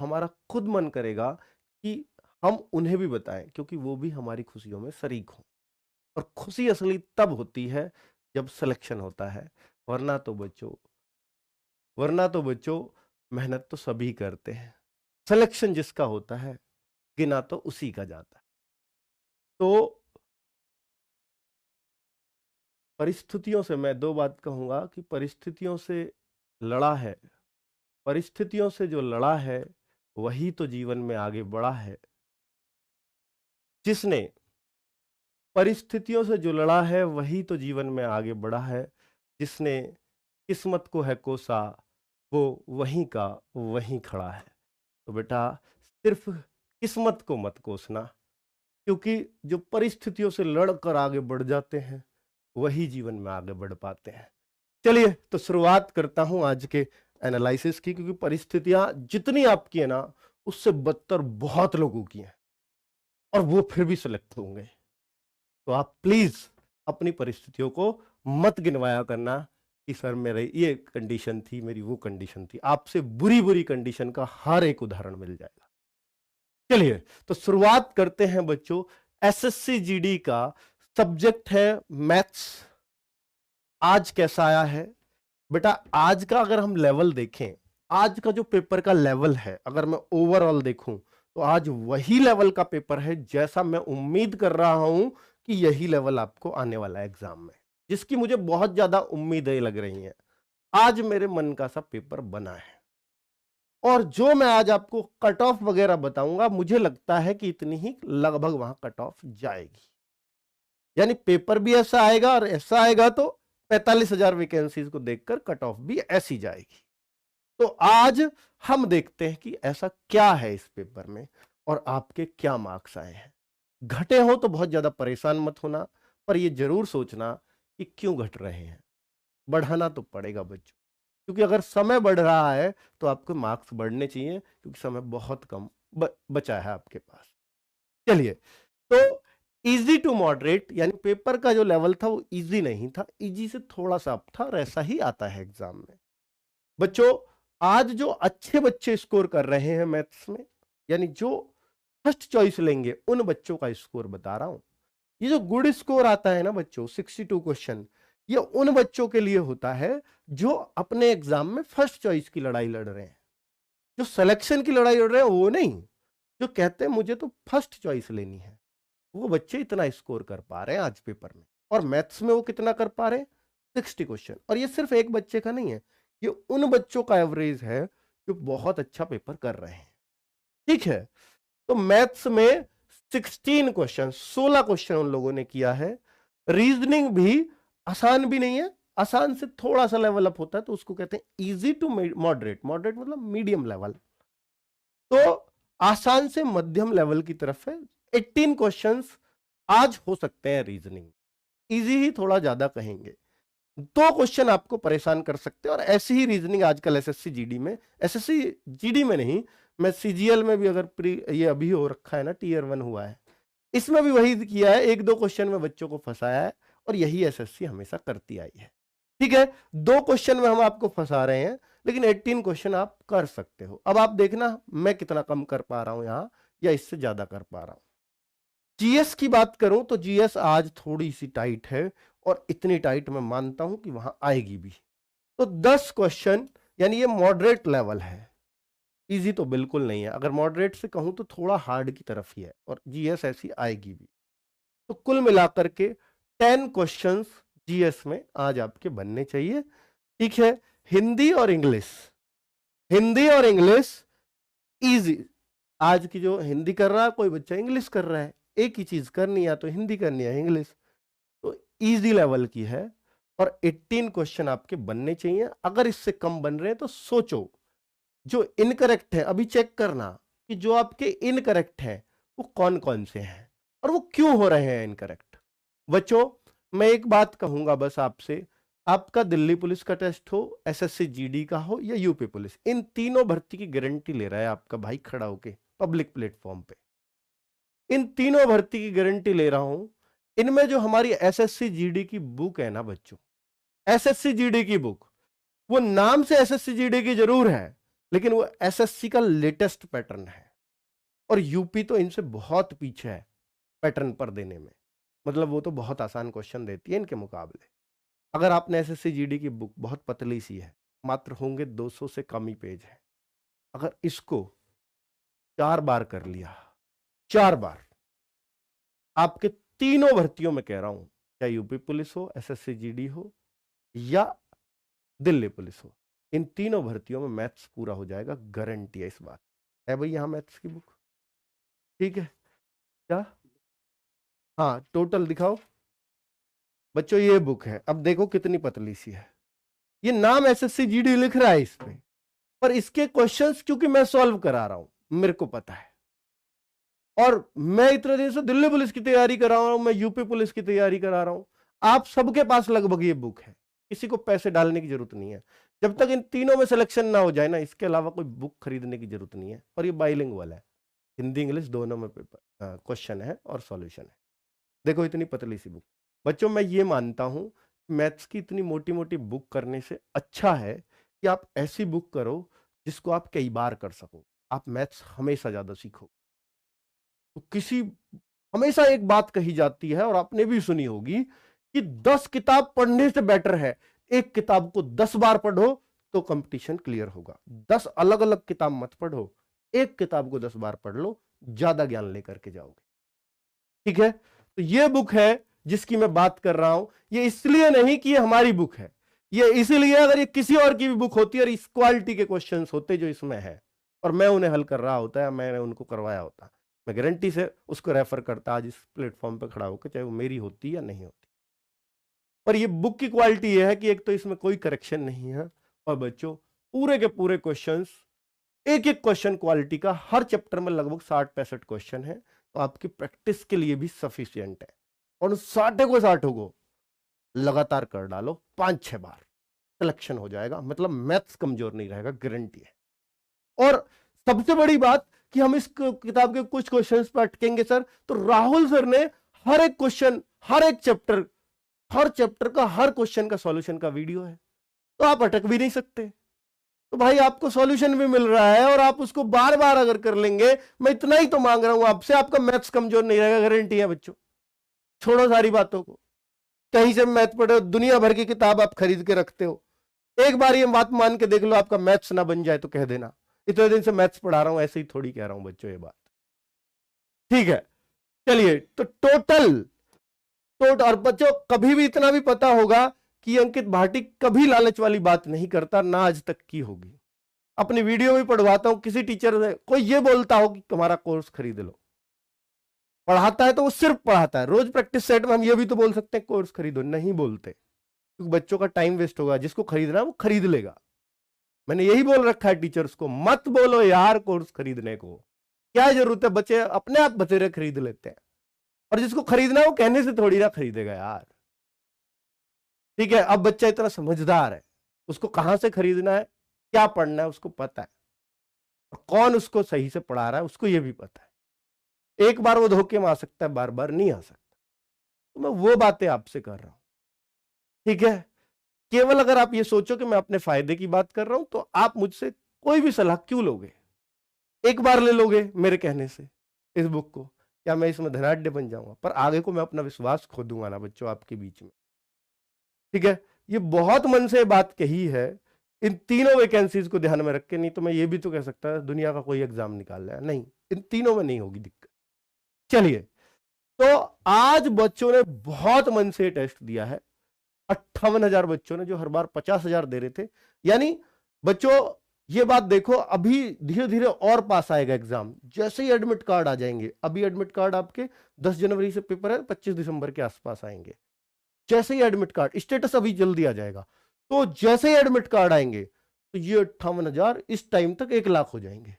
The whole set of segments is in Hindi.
हमारा खुद मन करेगा कि हम उन्हें भी बताएं, क्योंकि वो भी हमारी खुशियों में शरीक हों। और खुशी असली तब होती है जब सिलेक्शन होता है, वरना तो बच्चों वरना तो बच्चों मेहनत तो सभी करते हैं, सिलेक्शन जिसका होता है गिना तो उसी का जाता है। तो परिस्थितियों से मैं दो बात कहूंगा कि परिस्थितियों से लड़ा है, परिस्थितियों से जो लड़ा है वही तो जीवन में आगे बढ़ा है। जिसने परिस्थितियों से जो लड़ा है वही तो जीवन में आगे बढ़ा है। जिसने किस्मत को है कोसा वो वहीं का वहीं खड़ा है। तो बेटा सिर्फ किस्मत को मत कोसना, क्योंकि जो परिस्थितियों से लड़कर आगे बढ़ जाते हैं वही जीवन में आगे बढ़ पाते हैं। चलिए तो शुरुआत करता हूं आज के एनालिसिस की, क्योंकि परिस्थितियां जितनी आपकी है ना उससे बदतर बहुत लोगों की हैं और वो फिर भी सिलेक्ट होंगे। तो आप प्लीज अपनी परिस्थितियों को मत गिनवाया करना कि सर मेरे ये कंडीशन थी, मेरी वो कंडीशन थी। आपसे बुरी बुरी कंडीशन का हर एक उदाहरण मिल जाएगा। चलिए तो शुरुआत करते हैं बच्चों। एसएससी जीडी का सब्जेक्ट है मैथ्स। आज कैसा आया है बेटा? आज का अगर हम लेवल देखें, आज का जो पेपर का लेवल है, अगर मैं ओवरऑल देखूं तो आज वही लेवल का पेपर है जैसा मैं उम्मीद कर रहा हूं कि यही लेवल आपको आने वाला है एग्जाम में, जिसकी मुझे बहुत ज्यादा उम्मीदें लग रही हैं। आज मेरे मन का सा पेपर बना है और जो मैं आज आपको कट ऑफ वगैरह बताऊंगा, मुझे लगता है कि इतनी ही लगभग वहां कट ऑफ जाएगी। यानी पेपर भी ऐसा आएगा और ऐसा आएगा तो 45,000 वैकेंसीज को देखकर कट ऑफ भी ऐसी जाएगी। तो आज हम देखते हैं कि ऐसा क्या है इस पेपर में और आपके क्या मार्क्स आए हैं। घटे हो तो बहुत ज्यादा परेशान मत होना, पर यह जरूर सोचना कि क्यों घट रहे हैं। बढ़ाना तो पड़ेगा बच्चों, क्योंकि अगर समय बढ़ रहा है तो आपके मार्क्स बढ़ने चाहिए, क्योंकि समय बहुत कम बचा है आपके पास। चलिए तो इजी टू मॉडरेट, यानी पेपर का जो लेवल था वो इजी नहीं था, इजी से थोड़ा सा अप था और ऐसा ही आता है एग्जाम में। बच्चों आज जो अच्छे बच्चे स्कोर कर रहे हैं मैथ्स में, यानी जो फर्स्ट चॉइस लेंगे उन बच्चों का स्कोर बता रहा हूं। ये जो गुड स्कोर आता है ना बच्चों, 62 क्वेश्चन, ये उन बच्चों के लिए होता है जो अपने एग्जाम में फर्स्ट चॉइस की लड़ाई लड़ रहे हैं। जो सिलेक्शन की लड़ाई लड़ रहे हैं वो नहीं, जो कहते हैं मुझे तो फर्स्ट चॉइस लेनी है, वो बच्चे इतना स्कोर कर पा रहे हैं आज पेपर में। और मैथ्स में वो कितना कर पा रहे हैं? 60 क्वेश्चन। और ये सिर्फ एक बच्चे का नहीं है, ये उन बच्चों का एवरेज है जो बहुत अच्छा पेपर कर रहे हैं। ठीक है, तो मैथ्स में 16 क्वेश्चन, 16 क्वेश्चन उन लोगों ने किया है। रीजनिंग भी आसान भी नहीं है, आसान से थोड़ा सा लेवल अप होता है, तो उसको कहते हैं इजी टू मॉडरेट। मॉडरेट मतलब मीडियम लेवल, तो आसान से मध्यम लेवल की तरफ है। 18 क्वेश्चंस आज हो सकते हैं रीजनिंग, इजी ही थोड़ा ज्यादा कहेंगे। दो क्वेश्चन आपको परेशान कर सकते हैं, और ऐसी ही रीजनिंग आजकल एसएससी जीडी में, एसएससी जीडी में नहीं, मैं सीजीएल में भी अगर ये अभी हो रखा है ना, टीयर 1 हुआ है, इसमें भी वही किया है, एक दो क्वेश्चन में बच्चों को फंसाया है, और यही एसएससी हमेशा करती आई है। ठीक है, दो क्वेश्चन में हम आपको फंसा रहे हैं, लेकिन 18 क्वेश्चन आप कर सकते हो। अब आप देखना मैं कितना कम कर पा रहा हूं यहां, या इससे ज्यादा कर पा रहा हूं। जीएस की बात करूं तो जीएस आज थोड़ी सी टाइट है, और इतनी टाइट मैं मानता हूं कि वहां आएगी भी। तो 10 क्वेश्चन, यानी ये मॉडरेट लेवल है, इजी तो बिल्कुल नहीं है। अगर मॉडरेट से कहूं तो थोड़ा हार्ड की तरफ ही है, और जीएस ऐसी आएगी भी। तो कुल मिलाकर के 10 क्वेश्चंस जीएस में आज आपके बनने चाहिए। ठीक है, हिंदी और इंग्लिश, हिंदी और इंग्लिश इजी। आज की जो हिंदी कर रहा है, कोई बच्चा इंग्लिश कर रहा है, एक ही चीज करनी है, तो हिंदी करनी है इंग्लिश, तो इजी लेवल की है। और 18 क्वेश्चन आपके बनने चाहिए। अगर इससे कम बन रहे हैं तो सोचो, जो इनकरेक्ट है अभी चेक करना कि जो आपके इनकरेक्ट है वो कौन कौन से हैं और वो क्यों हो रहे हैं इनकरेक्ट। बच्चों मैं एक बात कहूंगा बस आपसे, आपका दिल्ली पुलिस का टेस्ट हो, एसएससी जीडी का हो, या यूपी पुलिस, इन तीनों भर्ती की गारंटी ले रहा है आपका भाई खड़ा होके पब्लिक प्लेटफॉर्म पे। इन तीनों भर्ती की गारंटी ले रहा हूं। इनमें जो हमारी एसएससी जीडी की बुक है ना बच्चों, एसएससी जीडी की बुक, वो नाम से एसएससी जीडी की जरूर है, लेकिन वो एसएससी का लेटेस्ट पैटर्न है और यूपी तो इनसे बहुत पीछे है पैटर्न पर देने में। मतलब वो तो बहुत आसान क्वेश्चन देती है इनके मुकाबले। अगर आपने एसएससी जीडी की बुक बहुत पतली सी है, मात्र होंगे 200 से कम ही पेज है, अगर इसको 4 बार कर लिया, 4 बार, आपके तीनों भर्तियों में कह रहा हूं, चाहे यूपी पुलिस हो, एसएससी जीडी हो या दिल्ली पुलिस हो, इन तीनों भर्तियों में मैथ्स पूरा हो जाएगा, गारंटी है इस बात। है भाई यहां मैथ्स की बुक? ठीक है क्या? हाँ टोटल दिखाओ बच्चों, ये बुक है। अब देखो कितनी पतली सी है, ये नाम एसएससी जीडी लिख रहा है इस पे, पर इसके क्वेश्चंस क्योंकि मैं सॉल्व करा रहा हूं, मेरे को पता है, और मैं इतने दिन से दिल्ली पुलिस की तैयारी करा रहा हूं, मैं यूपी पुलिस की तैयारी करा रहा हूं, आप सबके पास लगभग ये बुक है, किसी को पैसे डालने की जरूरत नहीं है। जब तक इन तीनों में सिलेक्शन ना हो जाए ना, इसके अलावा कोई बुक खरीदने की जरूरत नहीं है। और ये बाइलिंगुअल है, हिंदी इंग्लिश दोनों में पेपर क्वेश्चन है और सॉल्यूशन है। देखो इतनी पतली सी बुक। बच्चों मैं ये मानता हूं, मैथ्स की इतनी मोटी मोटी बुक करने से अच्छा है कि आप ऐसी बुक करो जिसको आप कई बार कर सको, आप मैथ्स हमेशा ज्यादा सीखो। तो किसी हमेशा एक बात कही जाती है और आपने भी सुनी होगी कि 10 किताब पढ़ने से बेटर है एक किताब को 10 बार पढ़ो तो कंपटीशन क्लियर होगा। 10 अलग अलग किताब मत पढ़ो, एक किताब को 10 बार पढ़ लो, ज्यादा ज्ञान लेकर के जाओगे। ठीक है, तो ये बुक है जिसकी मैं बात कर रहा हूं। ये इसलिए नहीं कि ये हमारी बुक है, ये इसीलिए अगर ये किसी और की भी बुक होती और इस क्वालिटी के क्वेश्चंस होते जो इसमें है और मैं उन्हें हल कर रहा होता है, मैंने उनको करवाया होता, मैं गारंटी से उसको रेफर करता आज इस प्लेटफॉर्म पर खड़ा होकर, चाहे वो मेरी होती या नहीं होती। पर ये बुक की क्वालिटी ये है कि एक तो इसमें कोई करेक्शन नहीं है, और बच्चों पूरे के पूरे क्वेश्चंस, एक एक क्वेश्चन क्वालिटी का, हर चैप्टर में लगभग 60-65 क्वेश्चन है, तो आपकी प्रैक्टिस के लिए भी सफिशियंट है। और उस 60 को 60 को लगातार कर डालो 5-6 बार, सिलेक्शन हो जाएगा, मतलब मैथ्स कमजोर नहीं रहेगा, गारंटी है। और सबसे बड़ी बात कि हम इस किताब के कुछ क्वेश्चंस पर अटकेंगे सर, तो राहुल सर ने हर एक क्वेश्चन, हर एक चैप्टर, हर चैप्टर का हर क्वेश्चन का सॉल्यूशन का वीडियो है, तो आप अटक भी नहीं सकते। तो भाई आपको सॉल्यूशन भी मिल रहा है और आप उसको बार बार अगर कर लेंगे, मैं इतना ही तो मांग रहा हूं आपसे, आपका मैथ्स कमजोर नहीं रहेगा, गारंटी है बच्चों। छोड़ो सारी बातों को, कहीं से मैथ पढ़ो, दुनिया भर की किताब आप खरीद के रखते हो, एक बार ये बात मान के देख लो, आपका मैथ्स ना बन जाए तो कह देना इतने दिन से मैथ्स पढ़ा रहा हूं, ऐसे ही थोड़ी कह रहा हूं बच्चों ये बात। ठीक है, चलिए तो टोटल और बच्चों कभी भी इतना भी पता होगा कि अंकित भाटी कभी लालच वाली बात नहीं करता, ना आज तक की होगी। अपनी वीडियो में पढ़वाता हूं, किसी टीचर ने कोई ये बोलता हो कि तुम्हारा कोर्स खरीद लो, पढ़ाता है तो वो सिर्फ पढ़ाता है। रोज प्रैक्टिस सेट में हम ये भी तो बोल सकते हैं कोर्स खरीदो, नहीं बोलते, क्योंकि बच्चों का टाइम वेस्ट होगा। जिसको खरीदना है वो खरीद लेगा, मैंने यही बोल रखा है टीचर्स को, मत बोलो यार कोर्स खरीदने को, क्या जरूरत है, बच्चे अपने आप बतेरे खरीद लेते हैं। और जिसको खरीदना है वो कहने से थोड़ी ना खरीदेगा यार। ठीक है, अब बच्चा इतना समझदार है, उसको कहां से खरीदना है, क्या पढ़ना है उसको पता है, और कौन उसको सही से पढ़ा रहा है उसको ये भी पता है। एक बार वो धोखे में आ सकता है, बार बार नहीं आ सकता। तो मैं वो बातें आपसे कर रहा हूं। ठीक है, केवल अगर आप ये सोचो कि मैं अपने फायदे की बात कर रहा हूं, तो आप मुझसे कोई भी सलाह क्यों लोगे, एक बार ले लोगे मेरे कहने से इस बुक को, क्या मैं इसमें धनाढ्य बन जाऊंगा? पर आगे को मैं अपना विश्वास खो दूंगा ना बच्चों आपके बीच में। ठीक है, ये बहुत मन से बात कही है, इन तीनों वैकेंसीज को ध्यान में रख के, नहीं तो मैं ये भी तो कह सकता दुनिया का कोई एग्जाम निकाल रहा है, नहीं, इन तीनों में नहीं होगी दिक्कत। चलिए, तो आज बच्चों ने बहुत मन से टेस्ट दिया है, 58,000 बच्चों ने, जो हर बार 50,000 दे रहे थे। यानी बच्चों ये बात देखो, अभी धीरे धीरे और पास आएगा एग्जाम, जैसे ही एडमिट कार्ड आ जाएंगे। अभी एडमिट कार्ड आपके 10 जनवरी से पेपर है, 25 दिसंबर के आसपास आएंगे। जैसे ही एडमिट कार्ड, स्टेटस अभी जल्दी आ जाएगा, तो जैसे ही एडमिट कार्ड आएंगे तो ये 58,000 इस टाइम तक 1,00,000 हो जाएंगे।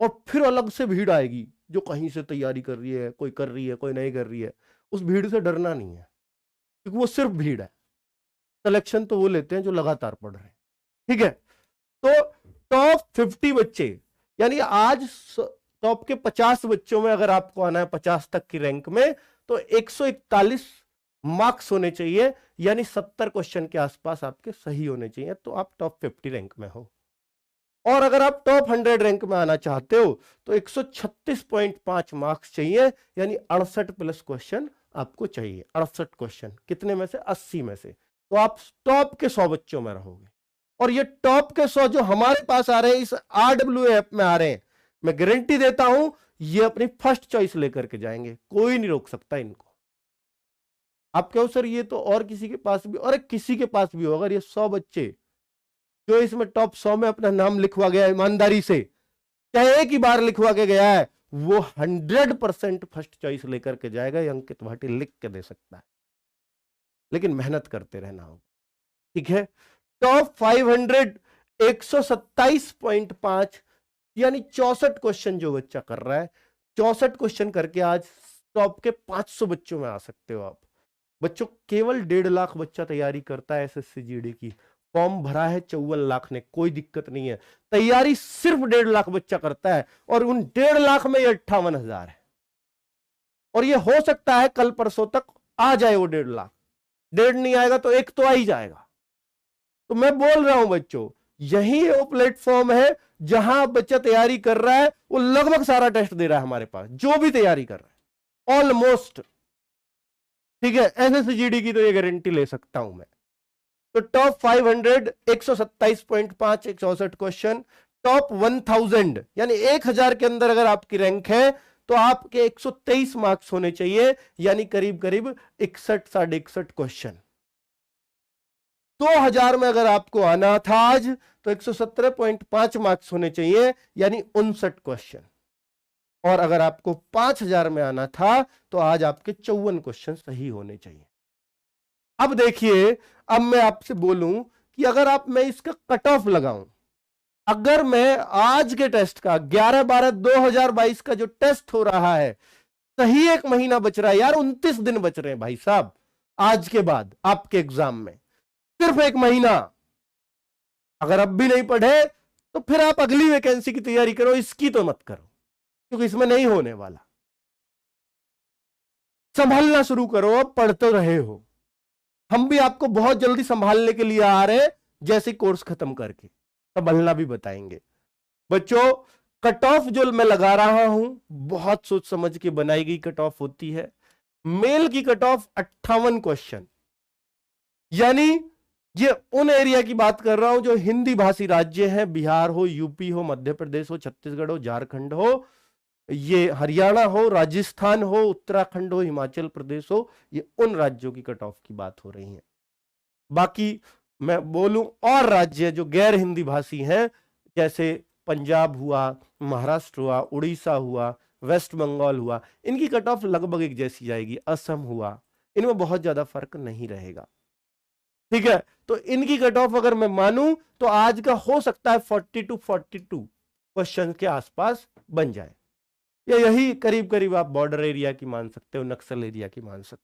और फिर अलग से भीड़ आएगी जो कहीं से तैयारी कर रही है, कोई कर रही है, कोई नहीं कर रही है। उस भीड़ से डरना नहीं है, क्योंकि वो सिर्फ भीड़ है। सिलेक्शन तो वो लेते हैं जो लगातार पढ़ रहे हैं। ठीक है, तो टॉप 50 बच्चे, यानी आज टॉप के 50 बच्चों में अगर आपको आना है 50 तक की रैंक में, तो 141 मार्क्स होने चाहिए, यानी 70 क्वेश्चन के आसपास आपके सही होने चाहिए, तो आप टॉप 50 रैंक में हो। और अगर आप टॉप 100 रैंक में आना चाहते हो तो 136.5 मार्क्स चाहिए, यानी 68 प्लस क्वेश्चन आपको चाहिए। 68 क्वेश्चन कितने में से? 80 में से। तो आप टॉप के 100 बच्चों में रहोगे। और ये टॉप के 100 जो हमारे पास आ रहे हैं, इस RW ऐप में आ रहे हैं, मैं गारंटी देता हूं ये अपनी फर्स्ट चॉइस लेकर के जाएंगे, कोई नहीं रोक सकता इनको। आप कहो सर ये तो और किसी के पास भी, और किसी के पास भी हो, अगर ये 100 बच्चे जो इसमें टॉप 100 में अपना नाम लिखवा गया ईमानदारी से, चाहे एक ही बार लिखवा के गया है, वो 100% फर्स्ट चॉइस लेकर के जाएगा। ये अंकित भाटी लिख के दे सकता है, लेकिन मेहनत करते रहना होगा। ठीक है, टॉप 500 127.5 यानी 64 क्वेश्चन जो बच्चा कर रहा है, 64 क्वेश्चन करके आज टॉप के 500 बच्चों में आ सकते हो आप। बच्चों केवल 1.5 लाख बच्चा तैयारी करता है SSC GD की, फॉर्म भरा है 54 लाख ने, कोई दिक्कत नहीं है। तैयारी सिर्फ 1.5 लाख बच्चा करता है, और उन 1.5 लाख में ये 58,000 है। और ये हो सकता है कल परसों तक आ जाए वो 1.5 लाख, 1.5 नहीं आएगा तो 1 तो आ ही जाएगा। तो मैं बोल रहा हूं बच्चों, यही वो प्लेटफॉर्म है जहां बच्चा तैयारी कर रहा है, वो लगभग सारा टेस्ट दे रहा है हमारे पास, जो भी तैयारी कर रहा है ऑलमोस्ट। ठीक है, SSC GD की तो ये गारंटी ले सकता हूं मैं। तो टॉप 500 127.5 164 क्वेश्चन, टॉप 1000 यानी 1000 के अंदर अगर आपकी रैंक है तो आपके 123 मार्क्स होने चाहिए, यानी करीब करीब 61 साढ़े 61 क्वेश्चन। 2000 में अगर आपको आना था आज तो 117.5 मार्क्स होने चाहिए, यानी 59 क्वेश्चन। और अगर आपको 5000 में आना था तो आज आपके 54 क्वेश्चन सही होने चाहिए। अब देखिए, अब मैं आपसे बोलूं कि अगर आप मैं इसका कट ऑफ लगाऊं, अगर मैं आज के टेस्ट का 11/12/2022 का जो टेस्ट हो रहा है, सही 1 महीना बच रहा है यार, 29 दिन बच रहे हैं भाई साहब आज के बाद आपके एग्जाम में, सिर्फ 1 महीना। अगर अब भी नहीं पढ़े तो फिर आप अगली वैकेंसी की तैयारी करो, इसकी तो मत करो, क्योंकि इसमें नहीं होने वाला। संभालना शुरू करो, अब पढ़ तो रहे हो, हम भी आपको बहुत जल्दी संभालने के लिए आ रहे हैं, जैसे कोर्स खत्म करके संभालना भी बताएंगे। बच्चों कट ऑफ जो मैं लगा रहा हूं, बहुत सोच समझ के बनाई गई कट ऑफ होती है। मेल की कट ऑफ 58 क्वेश्चन, यानी ये उन एरिया की बात कर रहा हूं जो हिंदी भाषी राज्य हैं, बिहार हो, यूपी हो, मध्य प्रदेश हो, छत्तीसगढ़ हो, झारखंड हो, ये हरियाणा हो, राजस्थान हो, उत्तराखंड हो, हिमाचल प्रदेश हो, ये उन राज्यों की कट ऑफ की बात हो रही है। बाकी मैं बोलूं और राज्य जो गैर हिंदी भाषी हैं, जैसे पंजाब हुआ, महाराष्ट्र हुआ, उड़ीसा हुआ, वेस्ट बंगाल हुआ, इनकी कट ऑफ लगभग एक जैसी जाएगी। असम हुआ, इनमें बहुत ज्यादा फर्क नहीं रहेगा। ठीक है, तो इनकी कट ऑफ अगर मैं मानूं तो आज का हो सकता है 40 to 42 क्वेश्चन के आसपास बन जाए, या यही करीब करीब आप बॉर्डर एरिया की मान सकते हो, नक्सल एरिया की मान सकते हो।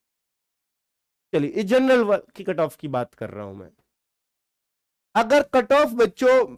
चलिए, इस जनरल की कट ऑफ की बात कर रहा हूं मैं। अगर कट ऑफ बच्चों